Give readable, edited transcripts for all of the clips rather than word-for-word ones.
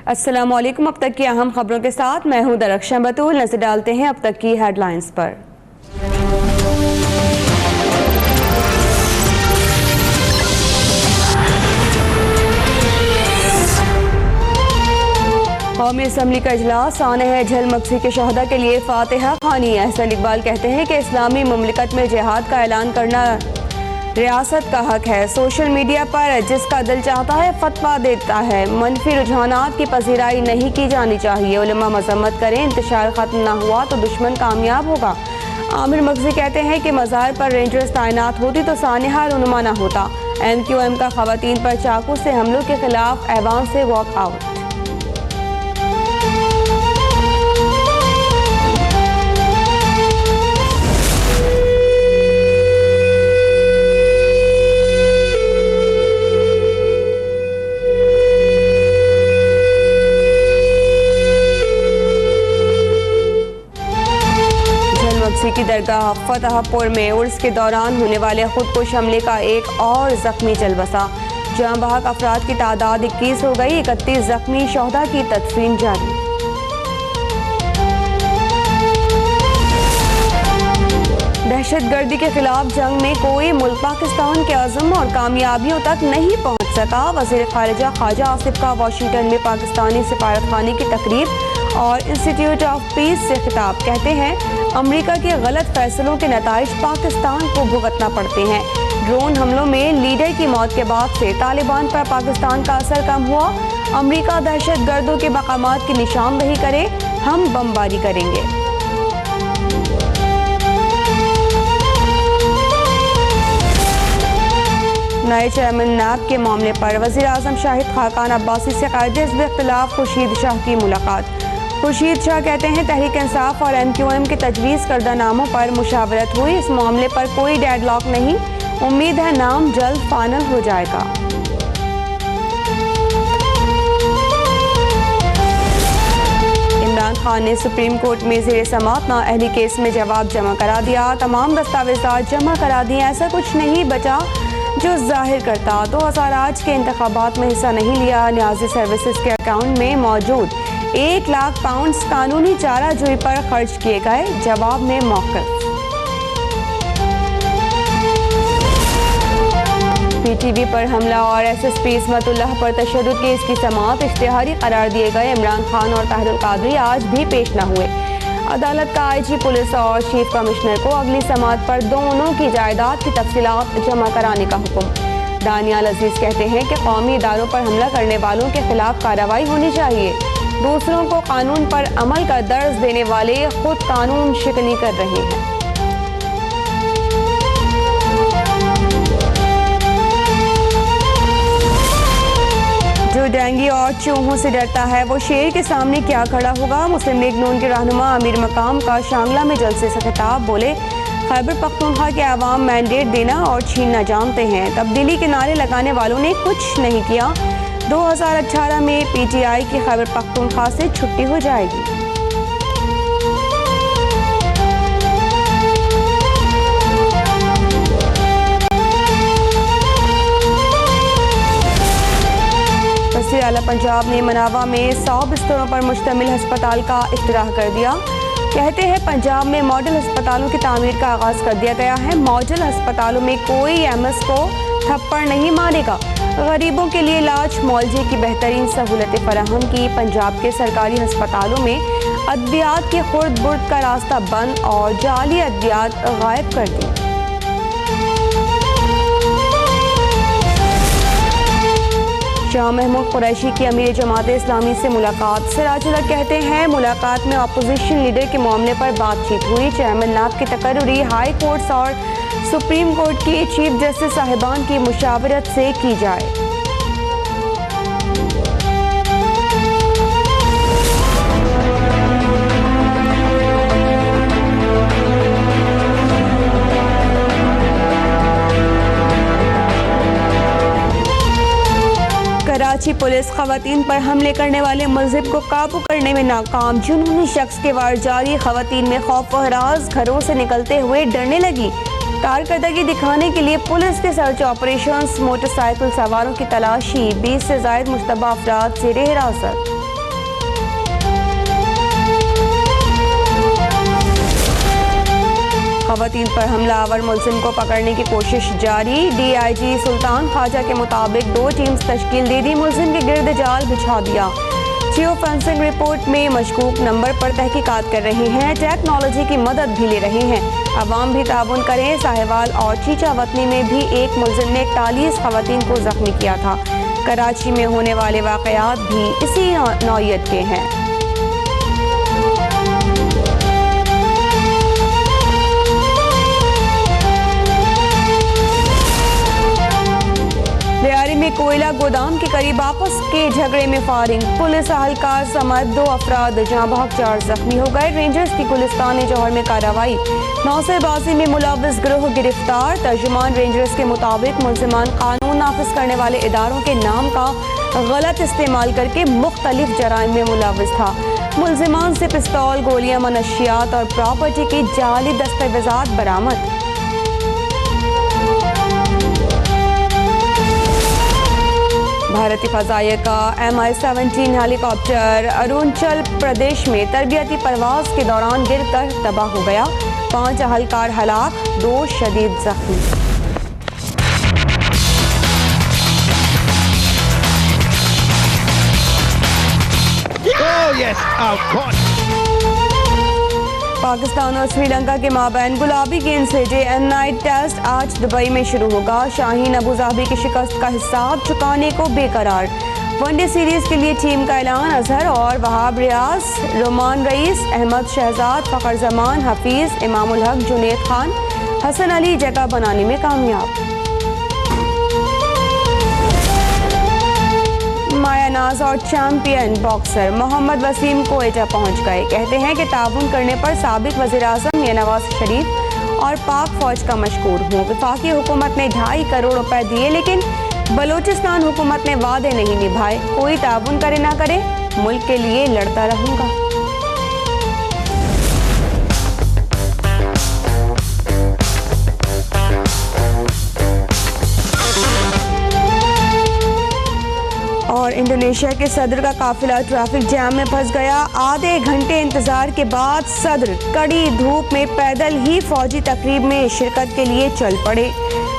अस्सलाम वालेकुम। अब तक की अहम खबरों के साथ मैं हूं दरख्शां बतूल। नजर डालते हैं अब तक की हेडलाइंस पर। कौमी असम्बली का इजलास आने है झलमक्सी के शहदा के लिए फातिहा खानी। अहसन इकबाल कहते हैं कि इस्लामी मुमलिकत में जिहाद का ऐलान करना रियासत का हक है। सोशल मीडिया पर जिसका दिल चाहता है फतवा देता है। मनफी रुझानात की पजीराई नहीं की जानी चाहिए। उलमा मजम्मत करें, इंतशार खत्म ना हुआ तो दुश्मन कामयाब होगा। आमिर मगजी कहते हैं कि मज़ार पर रेंजर्स तैनात होती तो सानिहा रुनुमा ना होता। MQM का खवातीन पर चाकू से हमलों के खिलाफ ऐवान से वॉकआउट। की दरगाह फतहपुर में उर्स के दौरान होने वाले खुदकुश हमले का एक और जख्मी चल बसा। जान बहक अफराद की तादाद 21 हो गई। 31 जख्मी शोहदा की तदफीन जारी। दहशतगर्दी के खिलाफ जंग में कोई मुल्क पाकिस्तान के अज़्म और कामयाबियों तक नहीं पहुँच सका। वज़ीर ख़ारिजा ख्वाजा आसिफ का वाशिंगटन में पाकिस्तानी सफारतखाने की तकरीब और इंस्टीट्यूट ऑफ पीस से खिताब। कहते हैं अमेरिका के गलत फैसलों के नताइज पाकिस्तान को भुगतना पड़ते हैं। ड्रोन हमलों में लीडर की मौत के बाद से तालिबान पर पाकिस्तान का असर कम हुआ। अमेरिका दहशतगर्दों के मकामात की निशानदही करे, हम बमबारी करेंगे। नए चेयरमैन नैब के मामले पर वज़ीर आज़म शाहिद खाकान अब्बासी से कायदे इख्तिलाफ खुर्शीद शाह की मुलाकात। खुर्शीद शाह कहते हैं तहरीक इंसाफ और MQM के तजवीज़ करदा नामों पर मुशावरत हुई। इस मामले पर कोई डेडलॉक नहीं। उम्मीद है नाम जल्द फाइनल हो जाएगा। इमरान खान ने सुप्रीम कोर्ट में ज़ेर समाअत नाअहली केस में जवाब जमा करा दिया। तमाम दस्तावेज़ात जमा करा दिए। ऐसा कुछ नहीं बचा जो जाहिर करता 2008 के इंतखाबात में हिस्सा नहीं लिया। न्याजी सर्विसेज के अकाउंट में मौजूद 1 लाख पाउंड्स कानूनी चाराजोई पर खर्च किए गए। जवाब में मौक़िफ़। PTV पर हमला और SSP इस्मतुल्लाह पर तशद्दुद केस की समाअत। इश्तिहारी करार दिए गए इमरान खान और ताहिरुल कादरी आज भी पेश न हुए। अदालत का IG पुलिस और चीफ कमिश्नर को अगली समाअत पर दोनों की जायदाद की तफसीलात जमा कराने का हुक्म। दानियाल अजीज कहते हैं कि कौमी इदारों पर हमला करने वालों के खिलाफ कार्रवाई होनी चाहिए। दूसरों को कानून पर अमल का दर्ज देने वाले खुद कानून शिकनी कर रहे हैं। जो डेंगू और चूहों से डरता है वो शेर के सामने क्या खड़ा होगा। मुस्लिम लीग नून के रहनुमा अमीर मकाम का शांगला में जलसे से खिताब। बोले खैबर पख्तूनख्वा के अवाम मैंडेट देना और छीनना जानते हैं। तब्दीली के नारे लगाने वालों ने कुछ नहीं किया। 2018 में PTI की खैबर पख्तूनख्वा से छुट्टी हो जाएगी। वज़ीर आला पंजाब ने मनावा में 100 बिस्तरों पर मुश्तमिल अस्पताल का इफ्तिताह कर दिया। कहते हैं पंजाब में मॉडल अस्पतालों की तामीर का आगाज़ कर दिया गया है। मॉडल अस्पतालों में कोई MS को थप्पड़ नहीं मारेगा। गरीबों के लिए इलाज मुआवजे की बेहतरीन सहूलतें फराहम की। पंजाब के सरकारी अस्पतालों में अद्वियात की खुर्द बुर्द का रास्ता बंद और जाली अद्वियात गायब कर दी। शाह महमूद कुरैशी की अमीर जमात इस्लामी से मुलाकात। सिराजुल्लाह कहते हैं मुलाकात में अपोजिशन लीडर के मामले पर बातचीत हुई। चेयरमैन नैब की तकर्री हाई कोर्ट्स और सुप्रीम कोर्ट की चीफ जस्टिस साहिबान की मुशावरत से की जाए। कराची पुलिस खवातीन पर हमले करने वाले मुलजिम को काबू करने में नाकाम। जुनूनी शख्स के वार जारी। खवातीन में खौफ व हरास, घरों से निकलते हुए डरने लगी। कारकर्दगी दिखाने के लिए पुलिस के सर्च ऑपरेशंस। मोटरसाइकिल सवारों की तलाशी। 20 से ज़ायद मुश्तबा अफराद ज़ेरे हिरासत। खवातीन पर हमलावर मुलजिम को पकड़ने की कोशिश जारी। DIG सुल्तान ख्वाजा के मुताबिक 2 टीम्स तश्कील दे दी, मुलजिम के गिर्द जाल बिछा दिया। जियो फेंसिंग रिपोर्ट में मशकूक नंबर पर तहकीकात कर रहे हैं, टेक्नोलॉजी की मदद भी ले रहे हैं। अवाम भी ताउन करें। साहिवाल और चीचा वतनी में भी एक मुलजिम ने 41 खवातीन को जख्मी किया था। कराची में होने वाले वाक़यात भी इसी नौइयत के हैं। रियारी में कोयला गोदाम के करीब आपस के झगड़े में फायरिंग, पुलिस अहलकार समेत 2 अफराद जहां बहक 4 जख्मी हो गए। रेंजर्स की गुलिस्तान जौहर में कार्रवाई, नौसेबाजी में मुलव्वस गिरोह गिरफ्तार। तर्जुमान रेंजर्स के मुताबिक मुलजिमान कानून नाफिज करने वाले इदारों के नाम का गलत इस्तेमाल करके मुख्तलिफ जराइम में मुलव्वस था। मुलजिमान से पिस्तौल, गोलियां, मनशियात और प्रॉपर्टी की जाली दस्तावेजात बरामद। भारतीय फ़ज़ाइया का MI-17 हेलीकॉप्टर अरुणाचल प्रदेश में तरबियती परवाज के दौरान गिरकर तबाह हो गया। 5 अहलकार हलाक, 2 शदीद जख्मी। पाकिस्तान और श्रीलंका के माबैन गुलाबी गेंद से डे एंड नाइट टेस्ट आज दुबई में शुरू होगा। शाहीन अबूधाबी की शिकस्त का हिसाब चुकाने को बेकरार। वनडे सीरीज के लिए टीम का ऐलान। अजहर और वहाब रियाज, रोमान रईस, अहमद शहजाद, फ़खर जमान, हफीज, इमामुल हक, जुनैद खान, हसन अली जगह बनाने में कामयाब। मायानाज और चैंपियन बॉक्सर मोहम्मद वसीम कोयटा पहुंच गए। कहते हैं कि ताउन करने पर साबिक वज़ीर-ए-आज़म मियां नवाज शरीफ और पाक फौज का मशकूर हूँ। वफाकी हुकूमत ने 2.5 करोड़ रुपए दिए, लेकिन बलूचिस्तान हुकूमत ने वादे नहीं निभाए। कोई ताउन करे ना करे, मुल्क के लिए लड़ता रहूँगा। और इंडोनेशिया के सदर का काफिला ट्रैफिक जैम में फंस गया। आधे घंटे इंतजार के बाद सदर कड़ी धूप में पैदल ही फौजी तकरीब में शिरकत के लिए चल पड़े।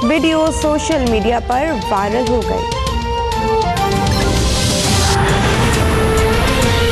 वीडियो सोशल मीडिया पर वायरल हो गए।